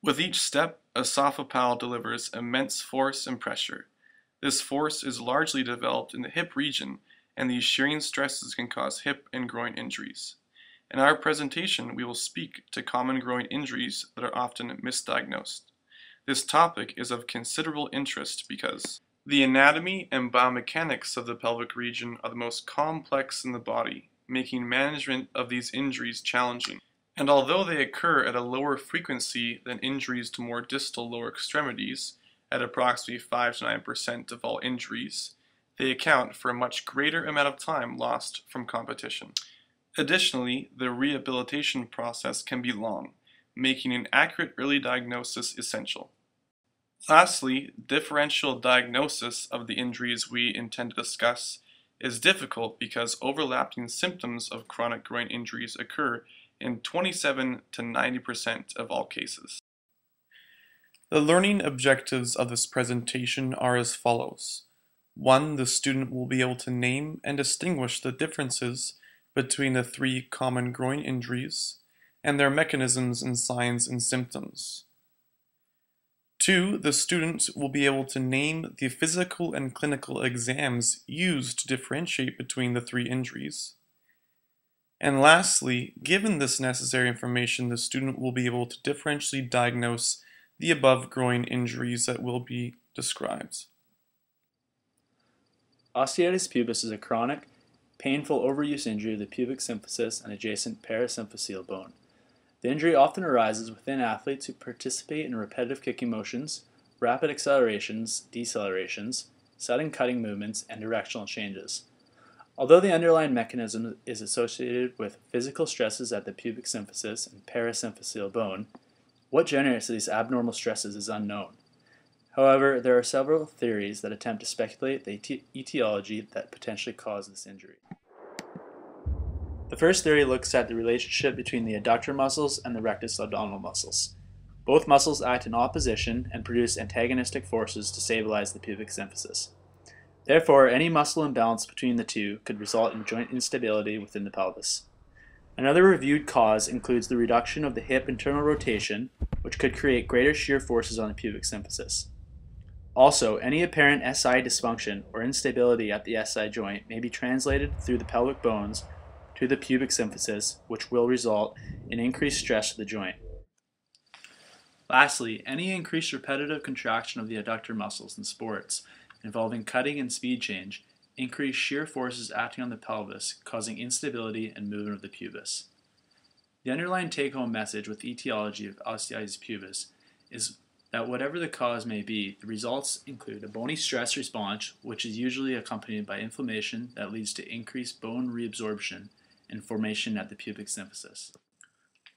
With each step, a sophopal delivers immense force and pressure. This force is largely developed in the hip region, and these shearing stresses can cause hip and groin injuries. In our presentation, we will speak to common groin injuries that are often misdiagnosed. This topic is of considerable interest because the anatomy and biomechanics of the pelvic region are the most complex in the body, making management of these injuries challenging. And although they occur at a lower frequency than injuries to more distal lower extremities, at approximately 5 to 9% of all injuries, they account for a much greater amount of time lost from competition. Additionally, the rehabilitation process can be long, making an accurate early diagnosis essential. Lastly, differential diagnosis of the injuries we intend to discuss is difficult because overlapping symptoms of chronic groin injuries occur in 27 to 90% of all cases. The learning objectives of this presentation are as follows. 1. The student will be able to name and distinguish the differences between the 3 common groin injuries and their mechanisms and signs and symptoms. 2. The student will be able to name the physical and clinical exams used to differentiate between the 3 injuries. And lastly, given this necessary information, the student will be able to differentially diagnose the above groin injuries that will be described. Osteitis pubis is a chronic, painful overuse injury of the pubic symphysis and adjacent parasymphyseal bone. The injury often arises within athletes who participate in repetitive kicking motions, rapid accelerations, decelerations, sudden cutting movements, and directional changes. Although the underlying mechanism is associated with physical stresses at the pubic symphysis and parasymphyseal bone, what generates these abnormal stresses is unknown. However, there are several theories that attempt to speculate the etiology that potentially caused this injury. The first theory looks at the relationship between the adductor muscles and the rectus abdominal muscles. Both muscles act in opposition and produce antagonistic forces to stabilize the pubic symphysis. Therefore, any muscle imbalance between the two could result in joint instability within the pelvis. Another reviewed cause includes the reduction of the hip internal rotation, which could create greater shear forces on the pubic symphysis. Also, any apparent SI dysfunction or instability at the SI joint may be translated through the pelvic bones to the pubic symphysis, which will result in increased stress to the joint. Lastly, any increased repetitive contraction of the adductor muscles in sports involving cutting and speed change increase shear forces acting on the pelvis, causing instability and movement of the pubis. The underlying take-home message with the etiology of osteitis pubis is that whatever the cause may be, the results include a bony stress response, which is usually accompanied by inflammation that leads to increased bone reabsorption and formation at the pubic symphysis.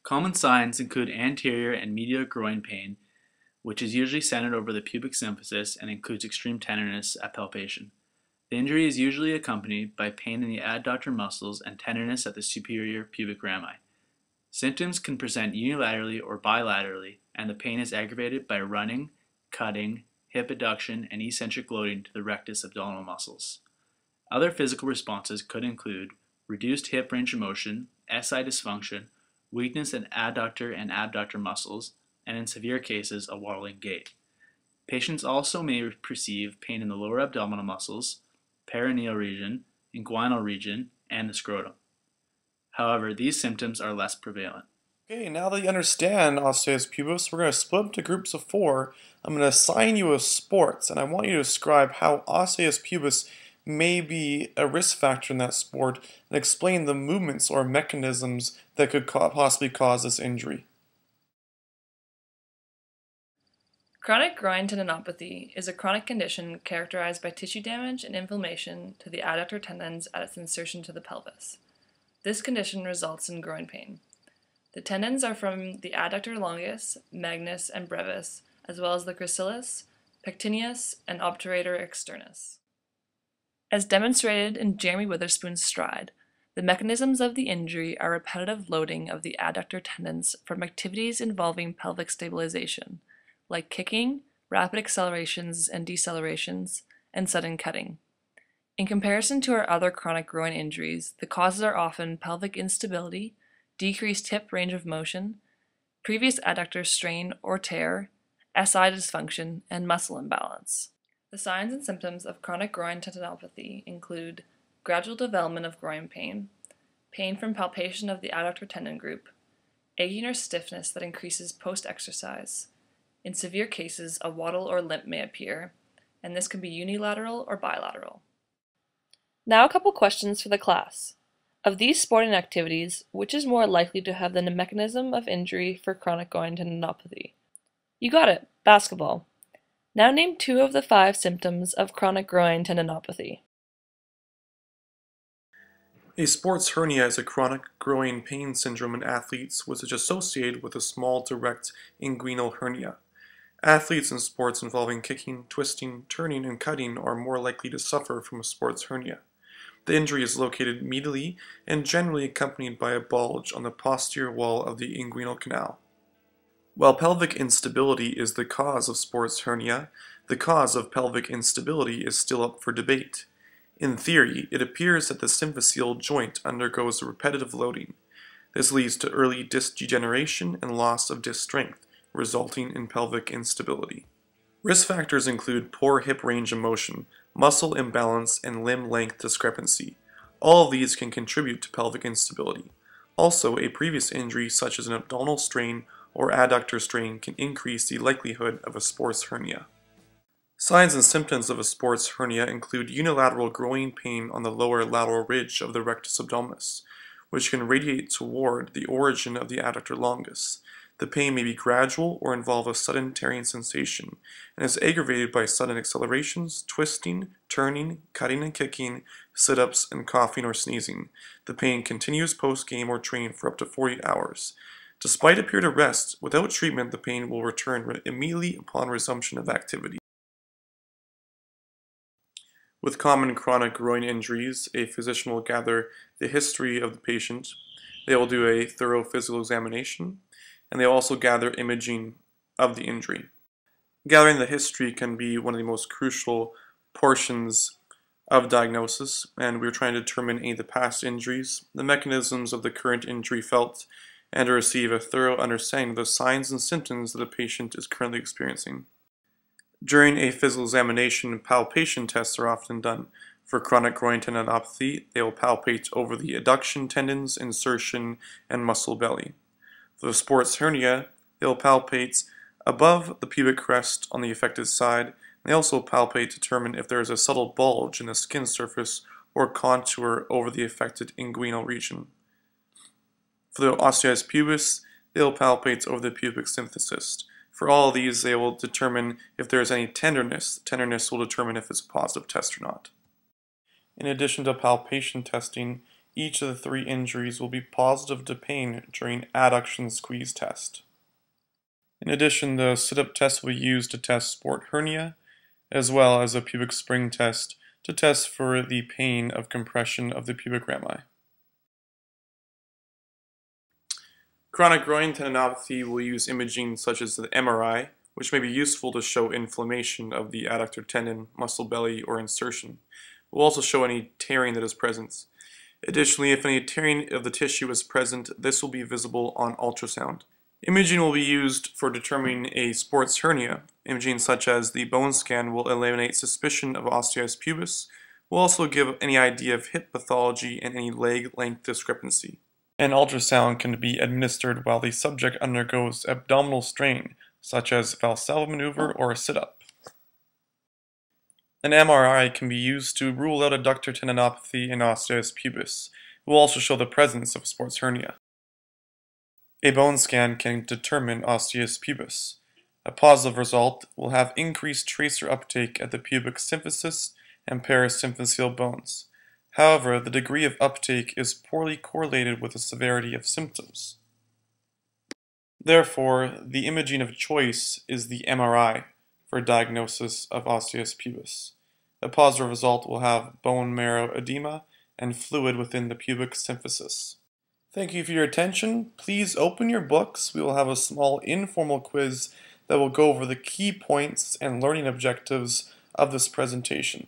Common signs include anterior and medial groin pain, which is usually centered over the pubic symphysis and includes extreme tenderness at palpation. The injury is usually accompanied by pain in the adductor muscles and tenderness at the superior pubic rami. Symptoms can present unilaterally or bilaterally, and the pain is aggravated by running, cutting, hip adduction, and eccentric loading to the rectus abdominal muscles. Other physical responses could include reduced hip range of motion, SI dysfunction, weakness in adductor and abductor muscles, and in severe cases, a waddling gait. Patients also may perceive pain in the lower abdominal muscles, perineal region, inguinal region, and the scrotum. However, these symptoms are less prevalent. Okay, now that you understand osteitis pubis, we're going to split up to groups of 4. I'm going to assign you a sports, and I want you to describe how osteitis pubis may be a risk factor in that sport and explain the movements or mechanisms that could possibly cause this injury. Chronic groin tendinopathy is a chronic condition characterized by tissue damage and inflammation to the adductor tendons at its insertion to the pelvis. This condition results in groin pain. The tendons are from the adductor longus, magnus, and brevis, as well as the gracilis, pectineus, and obturator externus. As demonstrated in Jeremy Witherspoon's STRIDE, the mechanisms of the injury are repetitive loading of the adductor tendons from activities involving pelvic stabilization, like kicking, rapid accelerations and decelerations, and sudden cutting. In comparison to our other chronic groin injuries, the causes are often pelvic instability, decreased hip range of motion, previous adductor strain or tear, SI dysfunction, and muscle imbalance. The signs and symptoms of chronic groin tendinopathy include gradual development of groin pain, pain from palpation of the adductor tendon group, aching or stiffness that increases post-exercise. In severe cases, a wattle or limp may appear, and this can be unilateral or bilateral. Now a couple questions for the class. Of these sporting activities, which is more likely to have the mechanism of injury for chronic groin tendinopathy? You got it, basketball. Now name 2 of the 5 symptoms of chronic groin tendinopathy. A sports hernia is a chronic groin pain syndrome in athletes which is associated with a small direct inguinal hernia. Athletes in sports involving kicking, twisting, turning, and cutting are more likely to suffer from a sports hernia. The injury is located medially and generally accompanied by a bulge on the posterior wall of the inguinal canal. While pelvic instability is the cause of sports hernia, the cause of pelvic instability is still up for debate. In theory, it appears that the symphyseal joint undergoes repetitive loading. This leads to early disc degeneration and loss of disc strength, resulting in pelvic instability. Risk factors include poor hip range of motion, muscle imbalance, and limb length discrepancy. All of these can contribute to pelvic instability. Also, a previous injury such as an abdominal strain or adductor strain can increase the likelihood of a sports hernia. Signs and symptoms of a sports hernia include unilateral growing pain on the lower lateral ridge of the rectus abdominis, which can radiate toward the origin of the adductor longus. The pain may be gradual or involve a sudden tearing sensation, and is aggravated by sudden accelerations, twisting, turning, cutting and kicking, sit-ups, and coughing or sneezing. The pain continues post-game or training for up to 48 hours. Despite a period of rest, without treatment the pain will return immediately upon resumption of activity. With common chronic groin injuries, a physician will gather the history of the patient. They will do a thorough physical examination, and they will also gather imaging of the injury. Gathering the history can be one of the most crucial portions of diagnosis, and we're trying to determine any of the past injuries, the mechanisms of the current injury felt, and to receive a thorough understanding of the signs and symptoms that the patient is currently experiencing. During a physical examination, palpation tests are often done. For chronic groin tendinopathy, they will palpate over the adduction tendons, insertion, and muscle belly. For the sports hernia, they will palpate above the pubic crest on the affected side. They also palpate to determine if there is a subtle bulge in the skin surface or contour over the affected inguinal region. For the osteoitis pubis, they will palpate over the pubic symphysis. For all of these, they will determine if there is any tenderness. Tenderness will determine if it's a positive test or not. In addition to palpation testing, each of the 3 injuries will be positive to pain during adduction squeeze test. In addition, the sit-up test will be used to test sport hernia, as well as a pubic spring test to test for the pain of compression of the pubic rami. Chronic groin tendinopathy will use imaging such as the MRI, which may be useful to show inflammation of the adductor tendon, muscle belly, or insertion. It will also show any tearing that is present. Additionally, if any tearing of the tissue is present, this will be visible on ultrasound. Imaging will be used for determining a sports hernia. Imaging such as the bone scan will eliminate suspicion of osteoitis pubis, will also give any idea of hip pathology and any leg length discrepancy. An ultrasound can be administered while the subject undergoes abdominal strain, such as Valsalva maneuver or a sit-up. An MRI can be used to rule out adductor tendinopathy and osteoitis pubis. It will also show the presence of a sports hernia. A bone scan can determine osteoitis pubis. A positive result will have increased tracer uptake at the pubic symphysis and parasymphyseal bones. However, the degree of uptake is poorly correlated with the severity of symptoms. Therefore, the imaging of choice is the MRI for diagnosis of osteoitis pubis. A positive result will have bone marrow edema and fluid within the pubic symphysis. Thank you for your attention. Please open your books. We will have a small informal quiz that will go over the key points and learning objectives of this presentation.